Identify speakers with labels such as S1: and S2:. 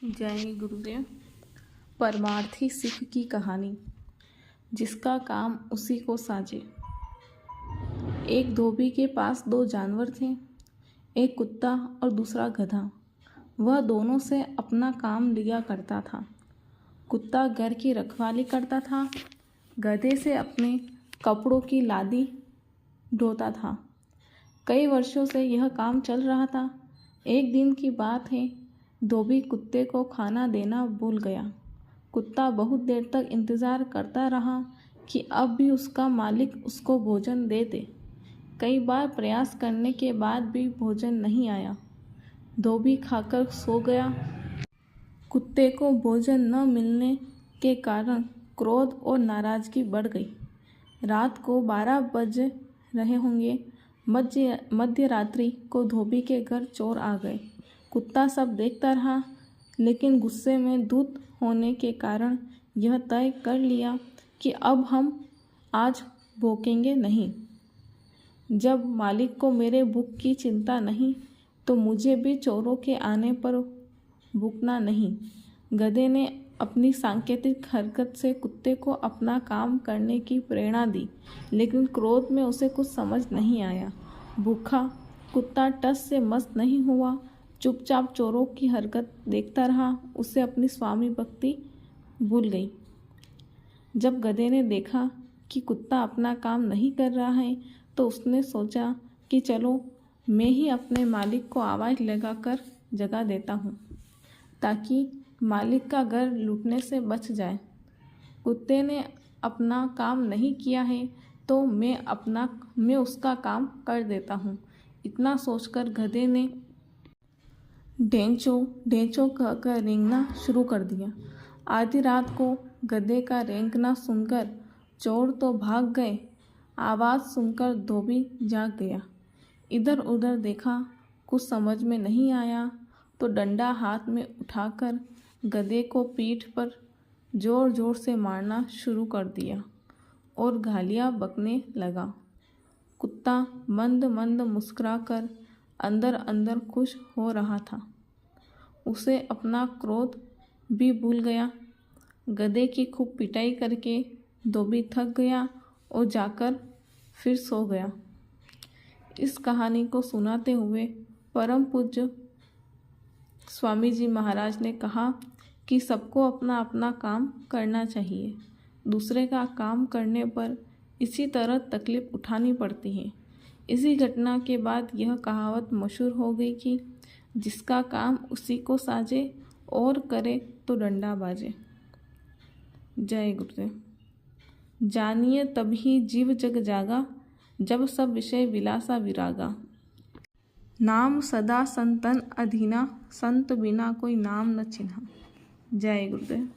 S1: जय गुरुदेव। परमार्थी सिख की कहानी। जिसका काम उसी को साजे। एक धोबी के पास दो जानवर थे, एक कुत्ता और दूसरा गधा। वह दोनों से अपना काम लिया करता था। कुत्ता घर की रखवाली करता था, गधे से अपने कपड़ों की लादी ढोता था। कई वर्षों से यह काम चल रहा था। एक दिन की बात है, धोबी कुत्ते को खाना देना भूल गया। कुत्ता बहुत देर तक इंतज़ार करता रहा कि अब भी उसका मालिक उसको भोजन दे दे। कई बार प्रयास करने के बाद भी भोजन नहीं आया। धोबी खाकर सो गया। कुत्ते को भोजन न मिलने के कारण क्रोध और नाराज़गी बढ़ गई। रात को 12 बज रहे होंगे। मध्य रात्रि को धोबी के घर चोर आ गए। कुत्ता सब देखता रहा, लेकिन गुस्से में धूत होने के कारण यह तय कर लिया कि अब हम आज भूखेंगे नहीं। जब मालिक को मेरे भूख की चिंता नहीं, तो मुझे भी चोरों के आने पर भूखना नहीं। गधे ने अपनी सांकेतिक हरकत से कुत्ते को अपना काम करने की प्रेरणा दी, लेकिन क्रोध में उसे कुछ समझ नहीं आया। भूखा कुत्ता टस से मस नहीं हुआ, चुपचाप चोरों की हरकत देखता रहा। उसे अपनी स्वामी भक्ति भूल गई। जब गधे ने देखा कि कुत्ता अपना काम नहीं कर रहा है, तो उसने सोचा कि चलो मैं ही अपने मालिक को आवाज़ लगाकर जगा देता हूँ, ताकि मालिक का घर लूटने से बच जाए। कुत्ते ने अपना काम नहीं किया है, तो मैं उसका काम कर देता हूँ। इतना सोचकर गधे ने ढेंचो ढेंचो कहकर रेंगना शुरू कर दिया। आधी रात को गधे का रेंगना सुनकर चोर तो भाग गए। आवाज़ सुनकर धोबी जाग गया। इधर उधर देखा, कुछ समझ में नहीं आया, तो डंडा हाथ में उठाकर गधे को पीठ पर जोर जोर से मारना शुरू कर दिया और गालियाँ बकने लगा। कुत्ता मंद मंद मुस्कुराकर अंदर अंदर खुश हो रहा था। उसे अपना क्रोध भी भूल गया। गधे की खूब पिटाई करके धोबी थक गया और जाकर फिर सो गया। इस कहानी को सुनाते हुए परम पूज्य स्वामी जी महाराज ने कहा कि सबको अपना अपना काम करना चाहिए। दूसरे का काम करने पर इसी तरह तकलीफ उठानी पड़ती है। इसी घटना के बाद यह कहावत मशहूर हो गई कि जिसका काम उसी को साजे और करे तो डंडा बाजे। जय गुरुदेव। जानिए तभी जीव जग जागा, जब सब विषय विलासा विरागा। नाम सदा संतन अधीना, संत बिना कोई नाम न चिन्हा। जय गुरुदेव।